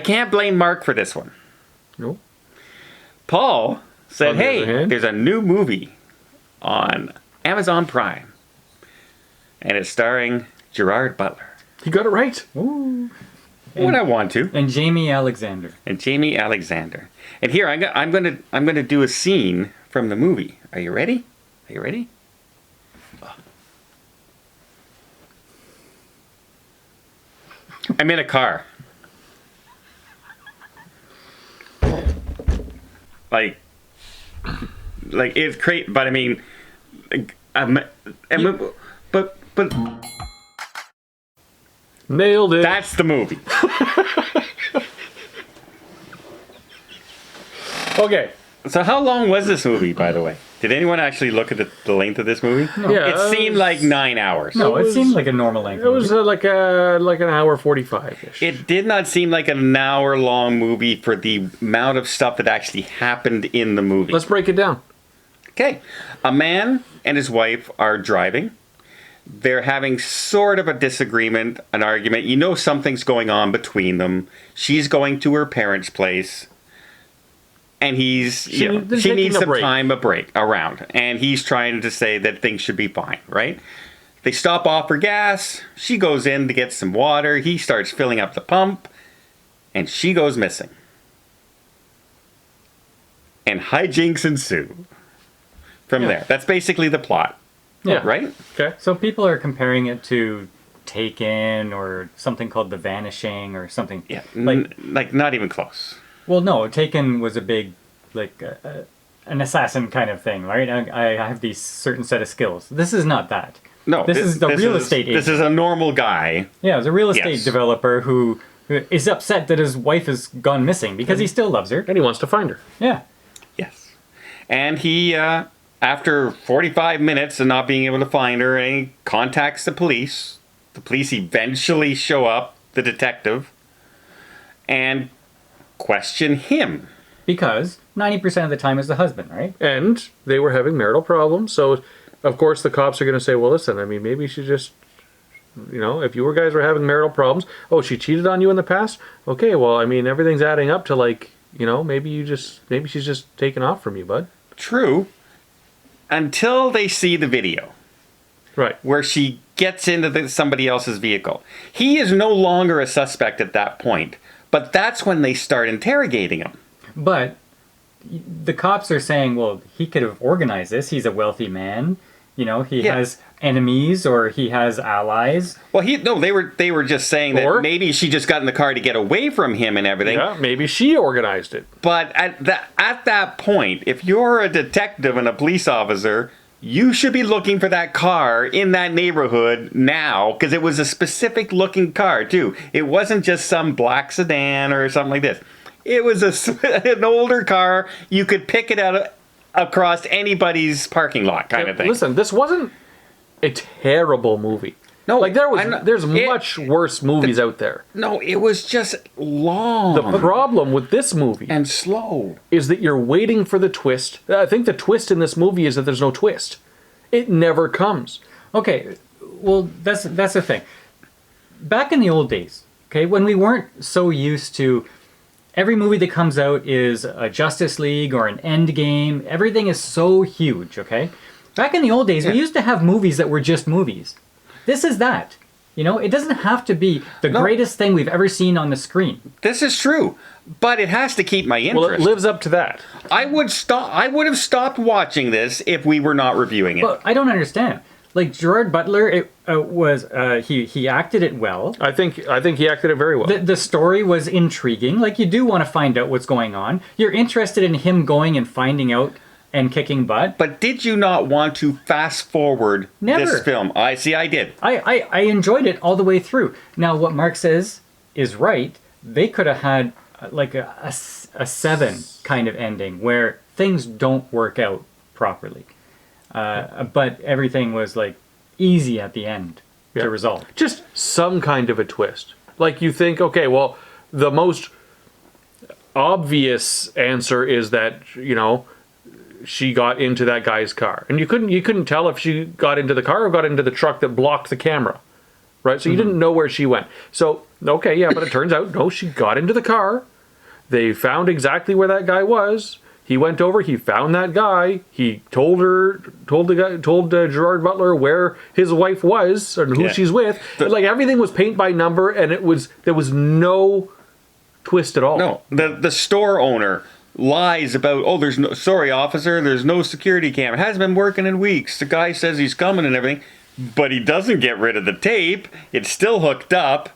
can't blame Mark for this one. No. Paul said, On the hey, other hand- there's a new movie on Amazon Prime. And it's starring Gerard Butler. He got it right. Ooh. When I want to. And Jainie Alexander. And Jainie Alexander. And here, I'm gonna do a scene from the movie. Are you ready? Are you ready? I'm in a car. Like it's great, but I mean, but Nailed it. that's the movie. Okay. So how long was this movie, by the way? Did anyone actually look at the length of this movie? No. Yeah, It seemed like 9 hours. No, It it was- seemed like a normal length. It was movie. like an hour 45-ish. It did not seem like an hour-long movie for the amount of stuff that actually happened in the movie. Let's break it down. Okay. A man and his wife are driving. They're having sort of a disagreement, an argument. You know something's going on between them. She's going to her parents' place. And she needs some break around. And he's trying to say that things should be fine, right? They stop off for gas. She goes in to get some water. He starts filling up the pump. And she goes missing. And hijinks ensue from there. That's basically the plot. Yeah. Right? Okay. So people are comparing it to Taken or something called The Vanishing or something. Yeah. Like, Not even close. well, no, Taken was a big, like, an assassin kind of thing, right? I have these certain set of skills. This is not that. No. This is the real estate agent. This is a normal guy. Yeah, it's a real estate Yes. developer who is upset that his wife has gone missing because he still loves her. And he wants to find her. Yeah. Yes. And he, after 45 minutes of not being able to find her, he contacts the police. The police eventually show up, the detective, and question him. Because 90% of the time is the husband, right? And they were having marital problems. So, of course, the cops are going to say, well, listen, I mean, maybe she just, if you guys were having marital problems, oh, she cheated on you in the past? Okay, well, I mean, everything's adding up to maybe she's just taken off from you, bud. True. Until they see the video. Right. Where she gets into somebody else's vehicle. He is no longer a suspect at that point. But that's when they start interrogating him. But the cops are saying, well, he could have organized this. He's a wealthy man. He has enemies or he has allies. Well, they were just saying that maybe she just got in the car to get away from him and everything. Yeah, maybe she organized it. But at that point, if you're a detective and a police officer, you should be looking for that car in that neighborhood now, because it was a specific looking car too. It wasn't just some black sedan or something like this. It was an older car. You could pick it out across anybody's parking lot kind of thing. Listen, this wasn't a terrible movie. No, there's much worse movies out there. No, it was just long. The problem with this movie and slow is that you're waiting for the twist. I think the twist in this movie is that there's no twist. It never comes. Okay, well, that's the thing. Back in the old days, okay, when we weren't so used to every movie that comes out is a Justice League or an Endgame. Everything is so huge, okay? Back in the old days, we used to have movies that were just movies. This is that. It doesn't have to be the greatest thing we've ever seen on the screen. This is true, but it has to keep my interest. Well, it lives up to that. I would have stopped watching this if we were not reviewing it. But I don't understand. Like Gerard Butler, he acted it well. I think he acted it very well. The story was intriguing. Like, you do want to find out what's going on. You're interested in him going and finding out and kicking butt. But did you not want to fast forward this film? I did. I enjoyed it all the way through. Now, what Mark says is right. They could have had like a 7 kind of ending where things don't work out properly. But everything was like easy at the end to resolve. Just some kind of a twist. Like you think, okay, well, the most obvious answer is that, she got into that guy's car. And you couldn't tell if she got into the car or got into the truck that blocked the camera. right? So you didn't know where she went. So, okay, yeah, but it turns out, no, she got into the car. They found exactly where that guy was. He went over, he found that guy. He told Gerard Butler where his wife was and who she's with. Like, everything was paint by number, and there was no twist at all. No, the store owner lies about, sorry, officer, there's no security camera. Hasn't been working in weeks. The guy says he's coming and everything, but he doesn't get rid of the tape. It's still hooked up,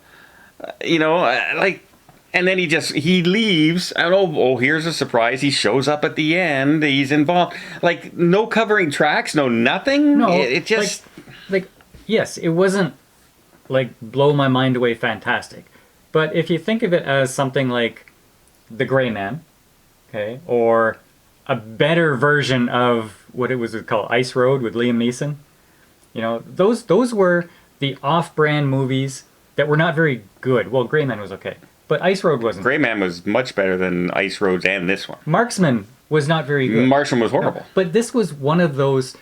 and then he leaves, and here's a surprise. He shows up at the end. He's involved. Like, no covering tracks, no nothing. No, it just... Yes, it wasn't, like, blow my mind away fantastic. But if you think of it as something like The Gray Man, okay, or a better version of what it was called, Ice Road with Liam Neeson, those were the off-brand movies that were not very good. Well, Gray Man was okay, but Ice Road wasn't. Gray Man was much better than Ice Roads and this one. Marksman was not very good. Marksman was horrible. No, but this was one of those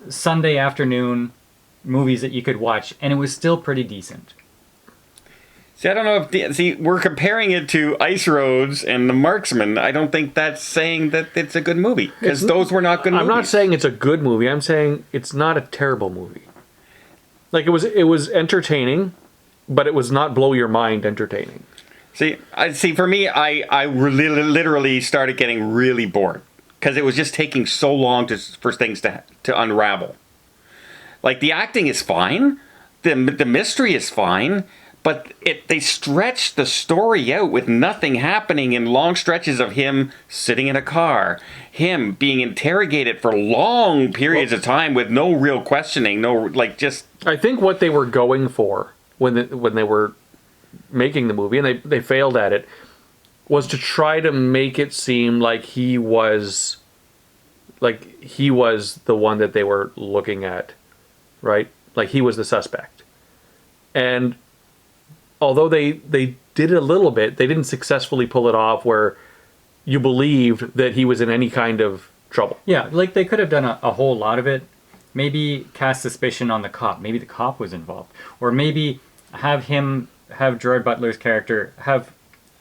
Sunday afternoon movies that you could watch, and it was still pretty decent. See, I don't know if... we're comparing it to Ice Roads and The Marksman. I don't think that's saying that it's a good movie, because those were not good movies. I'm not saying it's a good movie. I'm saying it's not a terrible movie. Like, it was entertaining, but it was not blow your mind entertaining. See, for me, I literally started getting really bored, because it was just taking so long for things to unravel. Like, the acting is fine, the mystery is fine, but they stretched the story out with nothing happening in long stretches of him sitting in a car, him being interrogated for long periods of time with no real questioning, I think what they were going for when they were making the movie, and they failed at it, was to try to make it seem like he was the one that they were looking at, right? Like, he was the suspect. And although they did it a little bit, they didn't successfully pull it off where you believed that he was in any kind of trouble. Yeah, like, they could have done a whole lot of it. Maybe cast suspicion on the cop. Maybe the cop was involved. Or maybe have Gerard Butler's character have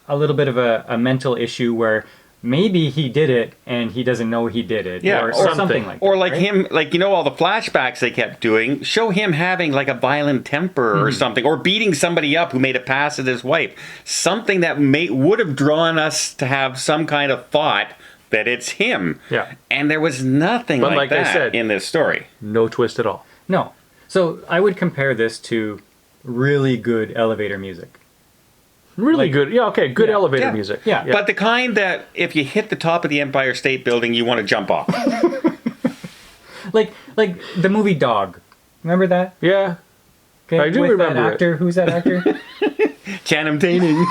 a little bit of a mental issue where maybe he did it and he doesn't know he did it. Yeah, or something like that. Or like right? him, all the flashbacks they kept doing, show him having like a violent temper or something, or beating somebody up who made a pass at his wife. Something that would have drawn us to have some kind of thought that it's him. Yeah. And there was nothing like that I said, in this story. No twist at all. No. So I would compare this to really good elevator music. Really good. Yeah, okay, good elevator music. Yeah. But the kind that if you hit the top of the Empire State Building, you want to jump off. like the movie Dog. Remember that? Yeah. Okay, I do with remember that actor. it. Who's that actor? Channing Tatum.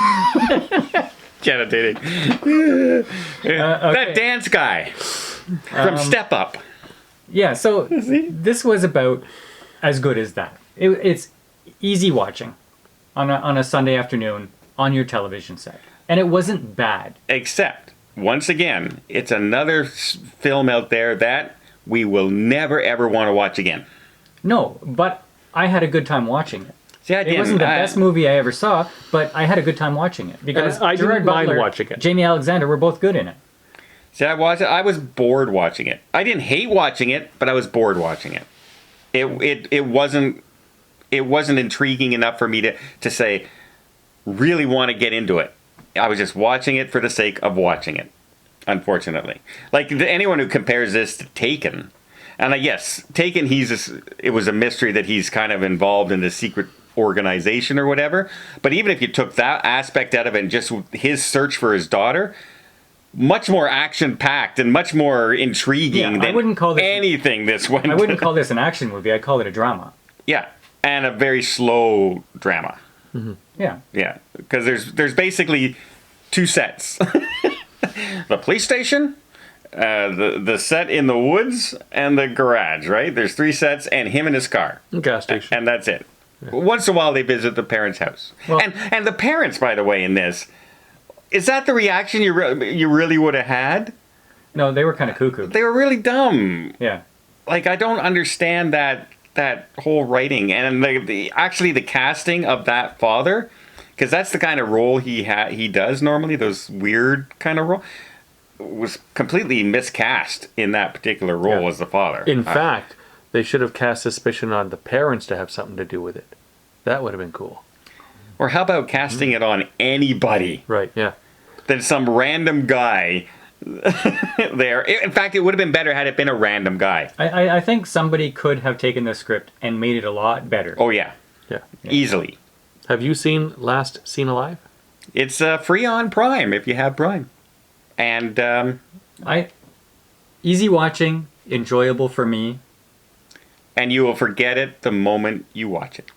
Channing Tatum. Okay. That dance guy from Step Up. Yeah, so this was about as good as that. It's easy watching on a Sunday afternoon on your television set. And it wasn't bad. Except, once again, it's another film out there that we will never, ever want to watch again. No, but I had a good time watching it. See, It wasn't the best movie I ever saw, but I had a good time watching it. Because I Gerard didn't mind Butler, watching it. Jamie Alexander were both good in it. See, I watched it. I was bored watching it. I didn't hate watching it, but I was bored watching it. It wasn't intriguing enough for me to say, really want to get into it. I was just watching it for the sake of watching it, unfortunately. Like, anyone who compares this to Taken, and yes, Taken, it was a mystery that he's kind of involved in the secret organization or whatever, but even if you took that aspect out of it and just his search for his daughter, much more action-packed and much more intriguing than I wouldn't call this anything this one. I wouldn't call this an action movie. I'd call it a drama. Yeah, and a very slow drama. Mm-hmm. Yeah. Yeah, because there's basically two sets. The police station, the set in the woods, and the garage, right? There's three sets, and him in his car. Gas station. And that's it. Yeah. Once in a while, they visit the parents' house. Well, and the parents, by the way, in this, is that the reaction you really would have had? No, they were kind of cuckoo. They were really dumb. Yeah. Like, I don't understand that that whole writing and actually the casting of that father, because that's the kind of role he does normally, those weird kind of role, was completely miscast in that particular role as the father. In fact, they should have cast suspicion on the parents to have something to do with it. That would have been cool. Or how about casting it on anybody? Right, yeah. Than some random guy there. In fact, it would have been better had it been a random guy. I think somebody could have taken the script and made it a lot better. Oh, yeah. Yeah. Easily. Have you seen Last Seen Alive? It's free on Prime if you have Prime. And Easy watching, enjoyable for me. and you will forget it the moment you watch it.